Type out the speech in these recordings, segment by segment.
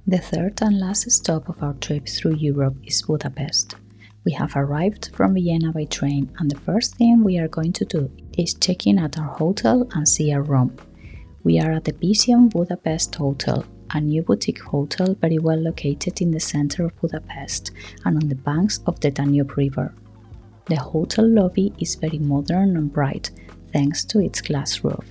The third and last stop of our trip through Europe is Budapest. We have arrived from Vienna by train, and the first thing we are going to do is check in at our hotel and see our room. We are at the Vision Budapest Hotel, a new boutique hotel very well located in the center of Budapest and on the banks of the Danube River. The hotel lobby is very modern and bright, thanks to its glass roof.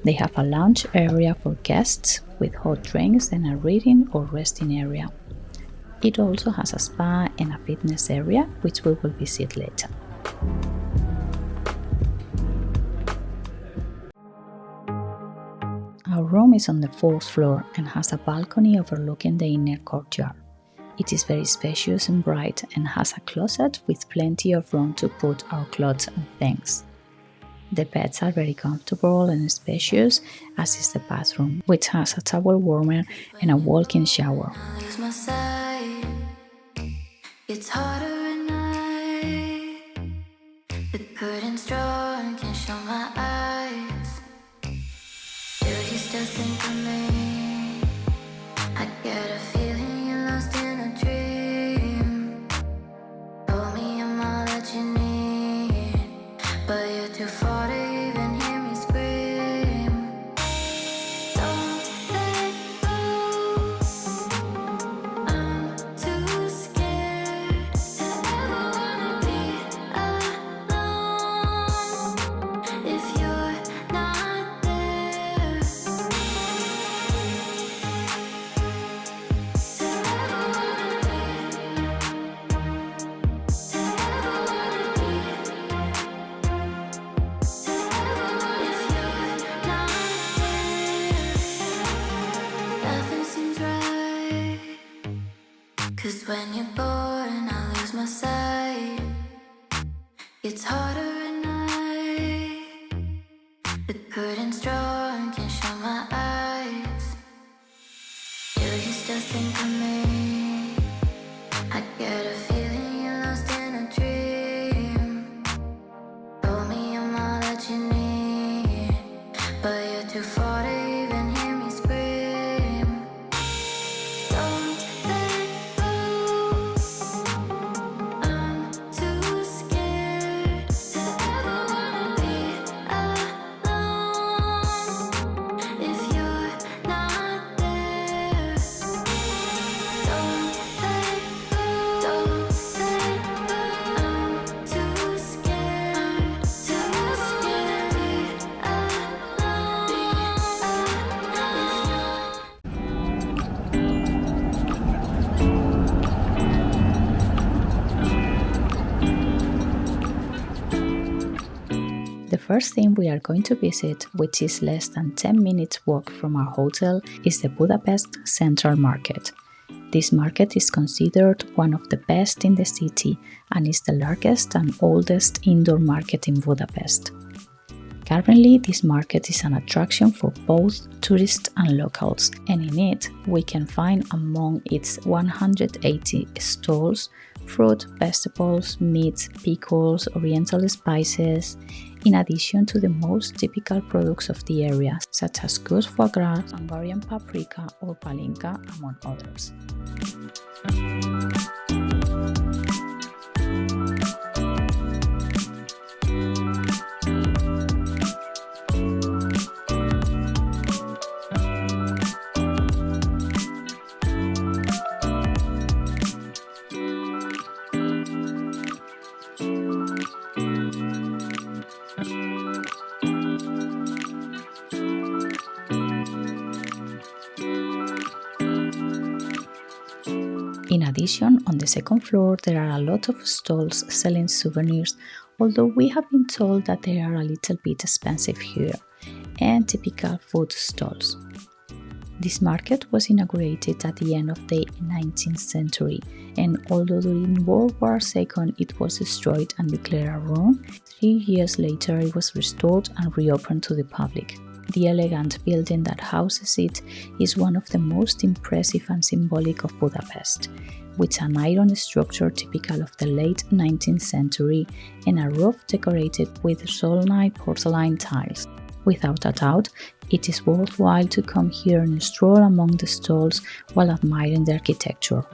They have a lounge area for guests with hot drinks and a reading or resting area. It also has a spa and a fitness area, which we will visit later. Our room is on the 4th floor and has a balcony overlooking the inner courtyard. It is very spacious and bright and has a closet with plenty of room to put our clothes and things. The beds are very comfortable and spacious, as is the bathroom, which has a towel warmer and a walk-in shower. It's harder at night. The curtains drawn, can't show my eyes. Do you still think of me? I get a feeling you're lost in a dream. Told me I'm all that you need, but you're too far. Cause when you're born, I lose my sight. It's harder at night. The curtains drawn, can't show my eyes. Do you still think of me? I get a feeling you're lost in a dream. Told me I'm all that you need, but you're too far to even hear me scream. Don't let go. I'm too scared to ever wanna be alone. If you're not there, don't let go. Don't let go. I'm too scared to be alone. The first thing we are going to visit, which is less than 10 minutes walk from our hotel, is the Budapest Central Market. This market is considered one of the best in the city and is the largest and oldest indoor market in Budapest. Currently, this market is an attraction for both tourists and locals, and in it we can find among its 180 stalls fruit, vegetables, meats, pickles, oriental spices, in addition to the most typical products of the area, such as goose foie gras, Hungarian paprika or palinka, among others. In addition, on the second floor there are a lot of stalls selling souvenirs, although we have been told that they are a little bit expensive here, and typical food stalls. This market was inaugurated at the end of the 19th century, and although during World War II it was destroyed and declared a ruin, 3 years later it was restored and reopened to the public. The elegant building that houses it is one of the most impressive and symbolic of Budapest, with an iron structure typical of the late 19th century and a roof decorated with Solnite porcelain tiles. Without a doubt, it is worthwhile to come here and stroll among the stalls while admiring the architecture.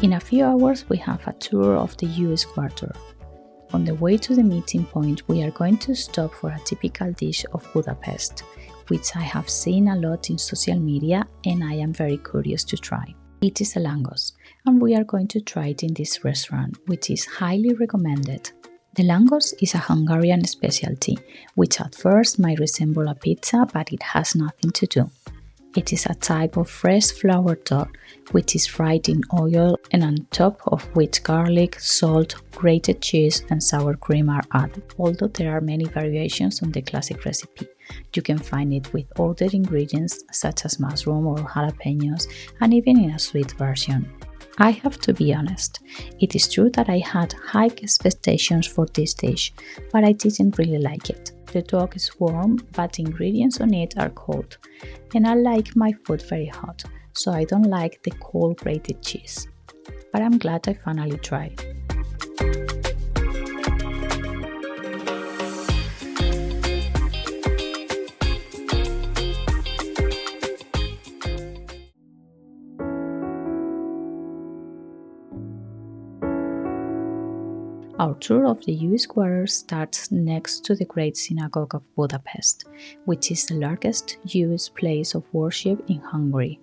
In a few hours, we have a tour of the US Quarter. On the way to the meeting point, we are going to stop for a typical dish of Budapest, which I have seen a lot in social media and I am very curious to try. It is a langos, and we are going to try it in this restaurant, which is highly recommended. The langos is a Hungarian specialty, which at first might resemble a pizza, but it has nothing to do. It is a type of fresh flour dough which is fried in oil and on top of which garlic, salt, grated cheese and sour cream are added. Although there are many variations on the classic recipe, you can find it with other ingredients such as mushroom or jalapenos and even in a sweet version. I have to be honest, it is true that I had high expectations for this dish, but I didn't really like it. The dough is warm, but the ingredients on it are cold, and I like my food very hot, so I don't like the cold grated cheese. But I'm glad I finally tried. Our tour of the US Quarter starts next to the Great Synagogue of Budapest, which is the largest Jewish place of worship in Hungary,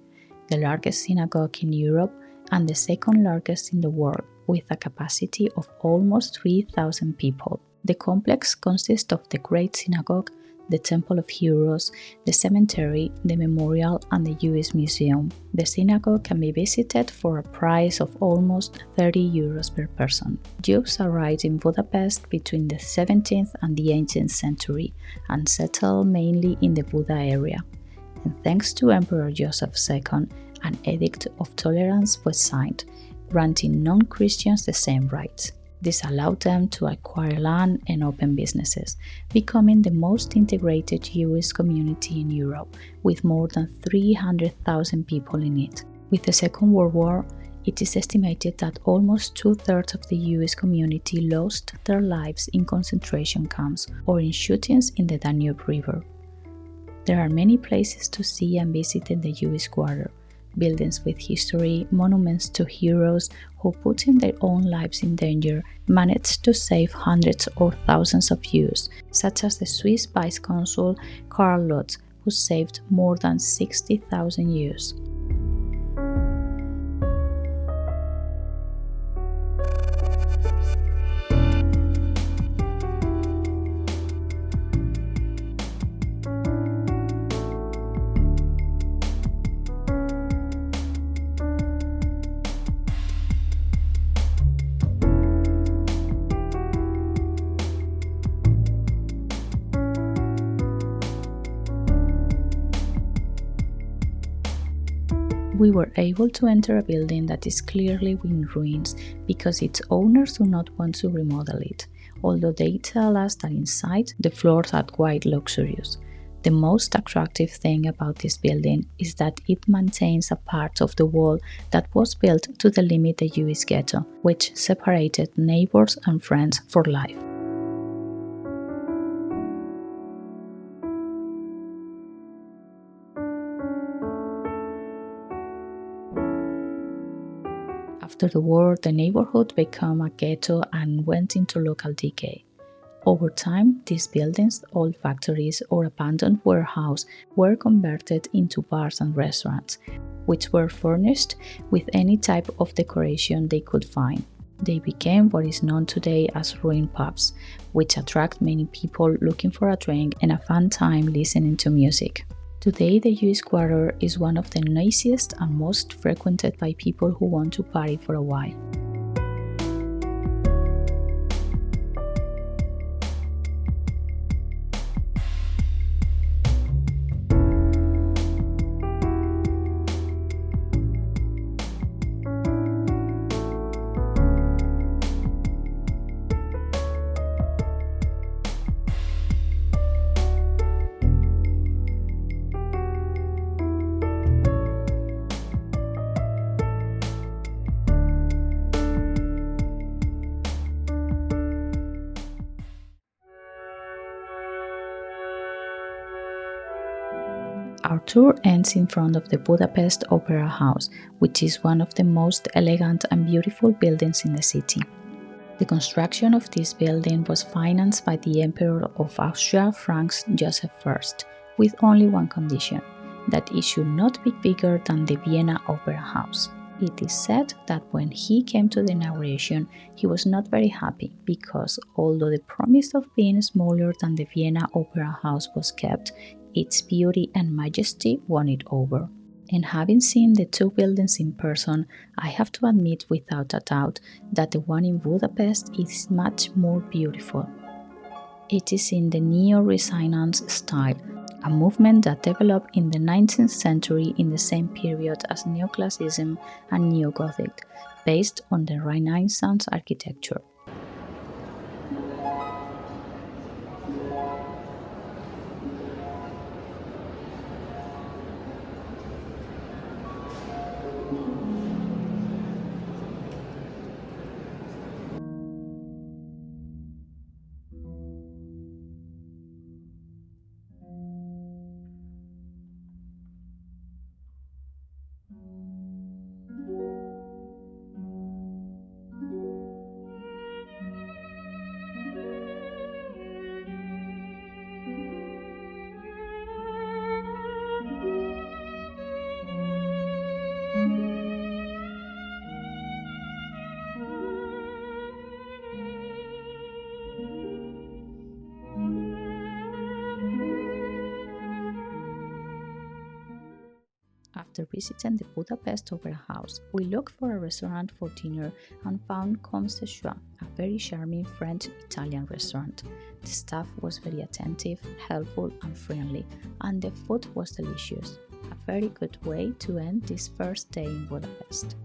the largest synagogue in Europe, and the second largest in the world, with a capacity of almost 3,000 people. The complex consists of the Great Synagogue, the Temple of Heroes, the cemetery, the memorial, and the Jewish Museum. The synagogue can be visited for a price of almost 30 euros per person. Jews arrived in Budapest between the 17th and the 18th century and settled mainly in the Buda area. And thanks to Emperor Joseph II, an Edict of Tolerance was signed, granting non-Christians the same rights. This allowed them to acquire land and open businesses, becoming the most integrated Jewish community in Europe, with more than 300,000 people in it. With the Second World War, it is estimated that almost two-thirds of the Jewish community lost their lives in concentration camps or in shootings in the Danube River. There are many places to see and visit in the Jewish Quarter. Buildings with history, monuments to heroes who, putting their own lives in danger, managed to save hundreds or thousands of Jews, such as the Swiss vice-consul Karl Lutz, who saved more than 60,000 Jews. We were able to enter a building that is clearly in ruins because its owners do not want to remodel it, although they tell us that inside the floors are quite luxurious. The most attractive thing about this building is that it maintains a part of the wall that was built to delimit the Jewish ghetto, which separated neighbors and friends for life. After the war, the neighborhood became a ghetto and went into local decay. Over time, these buildings, old factories or abandoned warehouses, were converted into bars and restaurants, which were furnished with any type of decoration they could find. They became what is known today as ruined pubs, which attract many people looking for a drink and a fun time listening to music. Today, the US Quarter is one of the noisiest and most frequented by people who want to party for a while. Our tour ends in front of the Budapest Opera House, which is one of the most elegant and beautiful buildings in the city. The construction of this building was financed by the Emperor of Austria, Franz Joseph I, with only one condition, that it should not be bigger than the Vienna Opera House. It is said that when he came to the inauguration, he was not very happy because, although the promise of being smaller than the Vienna Opera House was kept, its beauty and majesty won it over. And having seen the two buildings in person, I have to admit without a doubt that the one in Budapest is much more beautiful. It is in the Neo-Renaissance style, a movement that developed in the 19th century in the same period as Neoclassicism and Neo-Gothic, based on the Renaissance architecture. After visiting the Budapest Opera House, we looked for a restaurant for dinner and found Comme ce Soit, a very charming French-Italian restaurant. The staff was very attentive, helpful and friendly, and the food was delicious. A very good way to end this first day in Budapest.